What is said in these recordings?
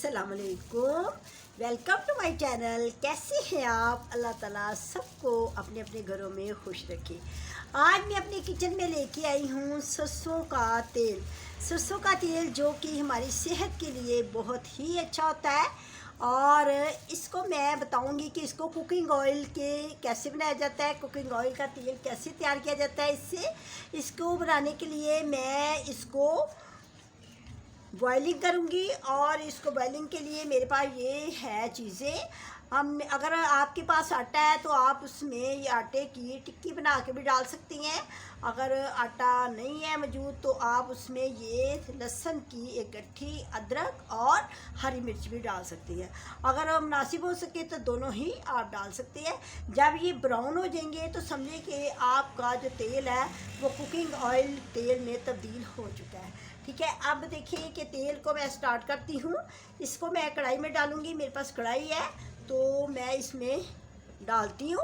अस्सलाम वालेकुम, welcome to my channel. कैसे हैं आप? अल्लाह ताला सबको अपने अपने घरों में खुश रखे। आज मैं अपने किचन में लेके आई हूँ सरसों का तेल। सरसों का तेल जो कि हमारी सेहत के लिए बहुत ही अच्छा होता है और इसको मैं बताऊंगी कि इसको कुकिंग ऑयल के कैसे बनाया जाता है, कुकिंग ऑयल का तेल कैसे तैयार किया जाता है। इसको बनाने के लिए मैं इसको बॉइलिंग करूँगी और इसको बॉइलिंग के लिए मेरे पास ये है चीज़ें। हम अगर आपके पास आटा है तो आप उसमें ये आटे की टिक्की बना के भी डाल सकती हैं। अगर आटा नहीं है मौजूद तो आप उसमें ये लहसुन की एक गट्ठी, अदरक और हरी मिर्च भी डाल सकती हैं। अगर मुनासिब हो सके तो दोनों ही आप डाल सकते हैं। जब ये ब्राउन हो जाएंगे तो समझिए कि आपका जो तेल है वो कुकिंग ऑयल तेल में तब्दील हो चुका है। ठीक है, अब देखिए कि तेल को मैं स्टार्ट करती हूँ। इसको मैं कढ़ाई में डालूँगी। मेरे पास कढ़ाई है तो मैं इसमें डालती हूँ।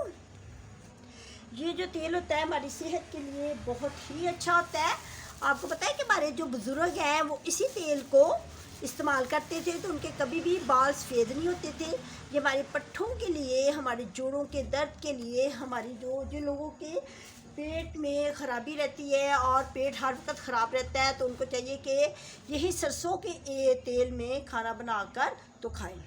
ये जो तेल होता है हमारी सेहत के लिए बहुत ही अच्छा होता है। आपको पता है कि हमारे जो बुज़ुर्ग हैं वो इसी तेल को इस्तेमाल करते थे तो उनके कभी भी बाल सफ़ेद नहीं होते थे। ये हमारे पट्ठों के लिए, हमारे जोड़ों के दर्द के लिए, हमारी जिन लोगों के पेट में ख़राबी रहती है और पेट हर वक्त ख़राब रहता है तो उनको चाहिए कि यही सरसों के तेल में खाना बनाकर तो खाएं।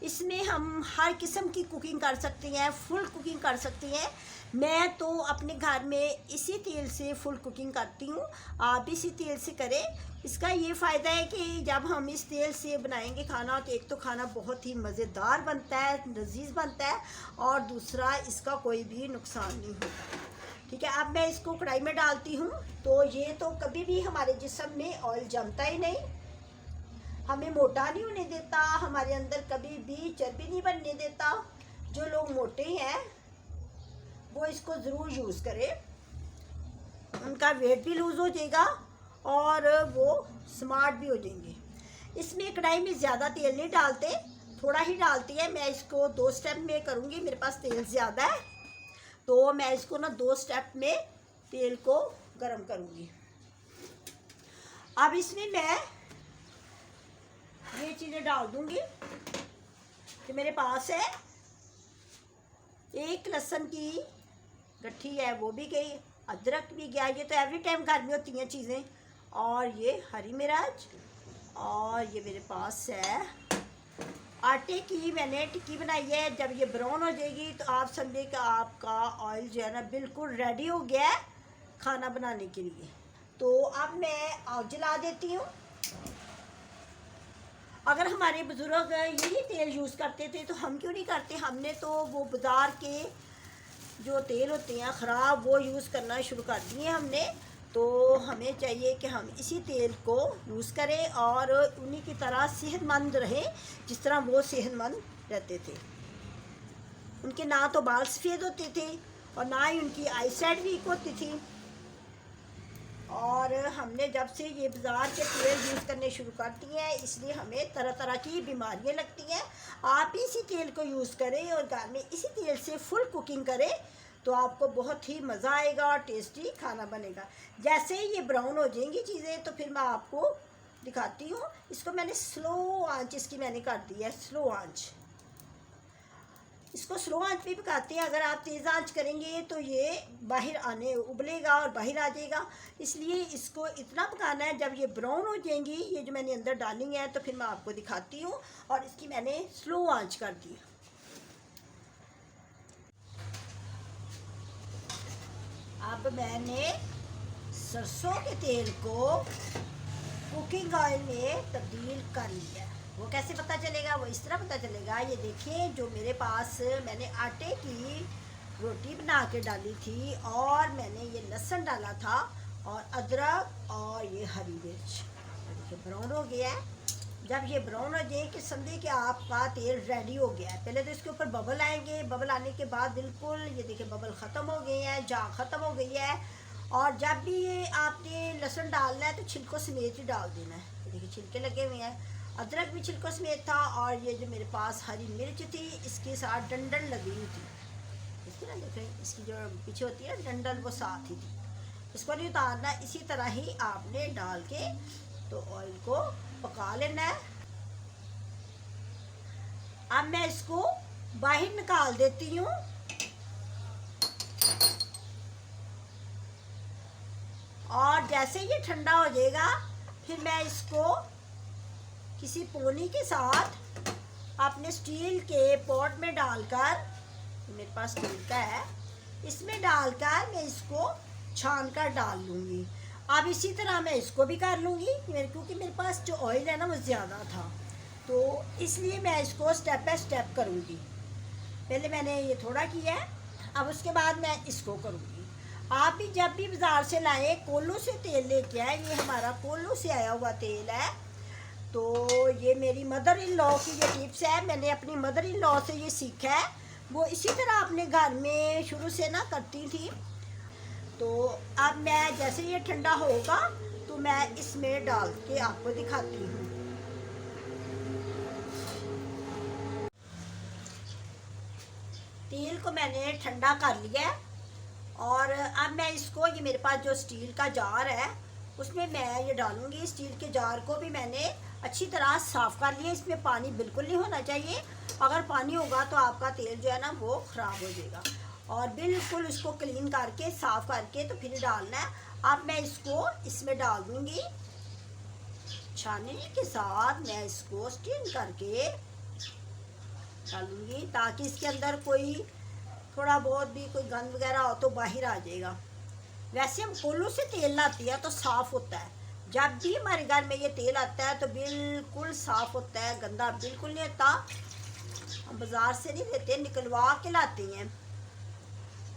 इसमें हम हर किस्म की कुकिंग कर सकते हैं, फुल कुकिंग कर सकते हैं। मैं तो अपने घर में इसी तेल से फुल कुकिंग करती हूँ, आप भी इसी तेल से करें। इसका ये फ़ायदा है कि जब हम इस तेल से बनाएंगे खाना तो एक तो खाना बहुत ही मज़ेदार बनता है, लजीज बनता है और दूसरा इसका कोई भी नुकसान नहीं होता। ठीक है, अब मैं इसको कढ़ाई में डालती हूँ। तो ये तो कभी भी हमारे जिस्म में ऑयल जमता ही नहीं, हमें मोटा नहीं होने देता, हमारे अंदर कभी भी चर्बी नहीं बनने देता। जो लोग मोटे हैं वो इसको ज़रूर यूज़ करें, उनका वेट भी लूज़ हो जाएगा और वो स्मार्ट भी हो जाएंगे। इसमें कढ़ाई में ज़्यादा तेल नहीं डालते, थोड़ा ही डालती है। मैं इसको 2 स्टेप में करूँगी, मेरे पास तेल ज़्यादा है तो मैं इसको ना 2 स्टेप में तेल को गरम करूँगी। अब इसमें मैं ये चीज़ें डाल दूँगी कि मेरे पास है एक लहसुन की गट्ठी है वो भी गई, अदरक भी गया, ये तो एवरी टाइम घर में होती हैं चीज़ें, और ये हरी मिर्च, और ये मेरे पास है आटे की मैंने टिक्की बनाई है। जब ये ब्राउन हो जाएगी तो आप समझे कि आपका ऑयल जो है ना बिल्कुल रेडी हो गया है खाना बनाने के लिए। तो अब मैं आग जला देती हूँ। अगर हमारे बुज़ुर्ग यही तेल यूज़ करते थे तो हम क्यों नहीं करते? हमने तो वो बाज़ार के जो तेल होते हैं ख़राब वो यूज़ करना शुरू कर दिए हमने। तो हमें चाहिए कि हम इसी तेल को यूज़ करें और उन्हीं की तरह सेहतमंद रहें जिस तरह वो सेहतमंद रहते थे। उनके ना तो बाल सफ़ेद होते थे और ना ही उनकी आई साइट वीक होती थी। और हमने जब से ये बाज़ार के तेल यूज़ करने शुरू कर दिए हैं इसलिए हमें तरह तरह की बीमारियां लगती हैं। आप इसी तेल को यूज़ करें और घर में इसी तेल से फुल कुकिंग करें तो आपको बहुत ही मज़ा आएगा और टेस्टी खाना बनेगा। जैसे ही ये ब्राउन हो जाएंगी चीज़ें तो फिर मैं आपको दिखाती हूँ। इसको मैंने स्लो आंच इसकी मैंने कर दी है, स्लो आंच। इसको स्लो आंच पे पकाते हैं। अगर आप तेज़ आंच करेंगे तो ये बाहर आने उबलेगा और बाहर आ जाएगा, इसलिए इसको इतना पकाना है। जब ये ब्राउन हो जाएंगी ये जो मैंने अंदर डाली है तो फिर मैं आपको दिखाती हूँ। और इसकी मैंने स्लो आंच कर दी। अब मैंने सरसों के तेल को कुकिंग ऑयल में तब्दील कर लिया। वो कैसे पता चलेगा? वो इस तरह पता चलेगा, ये देखिए जो मेरे पास मैंने आटे की रोटी बना के डाली थी और मैंने ये लहसुन डाला था और अदरक और ये हरी मिर्च। देखिए ब्राउन हो गया है। जब ये ब्राउन हो जाए कि समझिए कि आपका तेल रेडी हो गया है। पहले तो इसके ऊपर बबल आएंगे, बबल आने के बाद बिल्कुल ये देखिए बबल ख़त्म हो गए हैं, जाग ख़त्म हो गई है। और जब भी ये आपने लहसुन डालना है तो छिलकों समेत ही डाल देना है। ये देखिए छिलके लगे हुए हैं, अदरक भी छिलकों समेत था और ये जो मेरे पास हरी मिर्च थी इसके साथ डंडल लगी हुई थी। इसकी ना देखें, इसकी जो पीछे होती है डंडल वो साथ ही थी। इसको नहीं उतारना, इसी तरह ही आपने डाल के तो ऑयल को पका लेना है। अब मैं इसको बाहर निकाल देती हूँ। और जैसे ये ठंडा हो जाएगा फिर मैं इसको किसी पोनी के साथ अपने स्टील के पॉट में डालकर, मेरे पास स्टील का है, इसमें डालकर मैं इसको छान कर डाल लूँगी। अब इसी तरह मैं इसको भी कर लूँगी क्योंकि मेरे पास जो ऑयल है ना वो ज़्यादा था, तो इसलिए मैं इसको स्टेप बाय स्टेप करूँगी। पहले मैंने ये थोड़ा किया है, अब उसके बाद मैं इसको करूँगी। आप भी जब भी बाज़ार से लाएँ कोल्लू से तेल लेके आए, ये हमारा कोल्लू से आया हुआ तेल है। तो ये मेरी मदर इन लॉ की ये टिप्स है, मैंने अपनी मदर इन लॉ से ये सीखा है। वो इसी तरह अपने घर में शुरू से ना करती थी। तो अब मैं जैसे ये ठंडा होगा तो मैं इसमें डाल के आपको दिखाती हूँ। तेल को मैंने ठंडा कर लिया है और अब मैं इसको, ये मेरे पास जो स्टील का जार है उसमें मैं ये डालूँगी। स्टील के जार को भी मैंने अच्छी तरह साफ़ कर लिया, इसमें पानी बिल्कुल नहीं होना चाहिए। अगर पानी होगा तो आपका तेल जो है ना वो ख़राब हो जाएगा। और बिल्कुल इसको क्लीन करके साफ़ करके तो फिर डालना है। अब मैं इसको इसमें डाल दूँगी, छाननी के साथ मैं इसको स्टीम करके डालूँगी ताकि इसके अंदर कोई थोड़ा बहुत भी कोई गंद वगैरह हो तो बाहर आ जाएगा। वैसे हम कोल्लू से तेल लाती है तो साफ़ होता है, जब भी हमारे घर में ये तेल आता है तो बिल्कुल साफ़ होता है, गंदा बिल्कुल नहीं होता। हम बाज़ार से नहीं लेते, निकलवा के लाते हैं।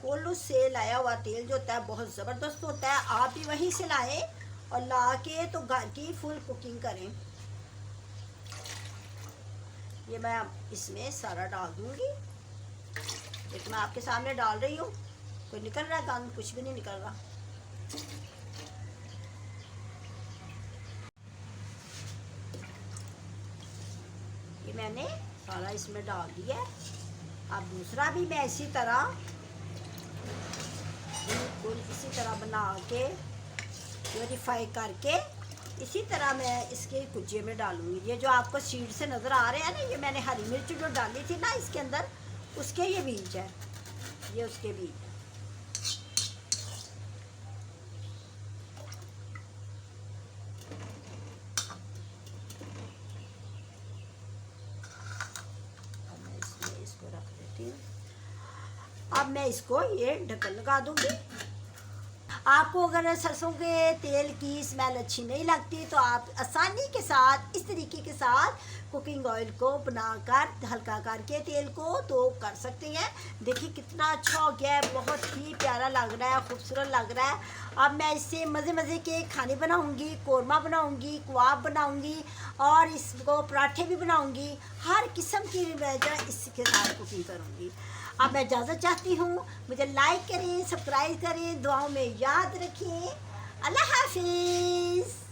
कोल्लू से लाया हुआ तेल जो होता है बहुत ज़बरदस्त होता है। आप भी वहीं से लाएं और ला के तो घर की फुल कुकिंग करें। ये मैं इसमें सारा डाल दूँगी, लेकिन मैं आपके सामने डाल रही हूँ। कोई निकल रहा है गंद? कुछ भी नहीं निकल रहा। ये मैंने सारा इसमें डाल दिया है। अब दूसरा भी मैं इसी तरह बिल्कुल इसी तरह बना के प्योरीफाई करके इसी तरह मैं इसके कुचे में डालूंगी। ये जो आपको सीड से नज़र आ रहे हैं ना, ये मैंने हरी मिर्च जो डाली थी ना इसके अंदर, उसके ये बीज है, ये उसके बीज है। अब मैं इसको ये ढक्कन लगा दूंगी। आपको अगर सरसों के तेल की स्मेल अच्छी नहीं लगती तो आप आसानी के साथ इस तरीके के साथ कुकिंग ऑयल को बनाकर हल्का करके तेल को तो कर सकते हैं। देखिए कितना अच्छा हो गया है, बहुत ही प्यारा लग रहा है, खूबसूरत लग रहा है। अब मैं इससे मज़े मज़े के खाने बनाऊंगी, कोरमा बनाऊंगी, कबाब बनाऊंगी और इसको पराठे भी बनाऊंगी। हर किस्म की मैं इसके साथ कुकिंग करूंगी। अब मैं इजाज़त चाहती हूँ, मुझे लाइक करें, सब्सक्राइब करें, दुआओं में याद रखें। अल्लाह हाफिज़।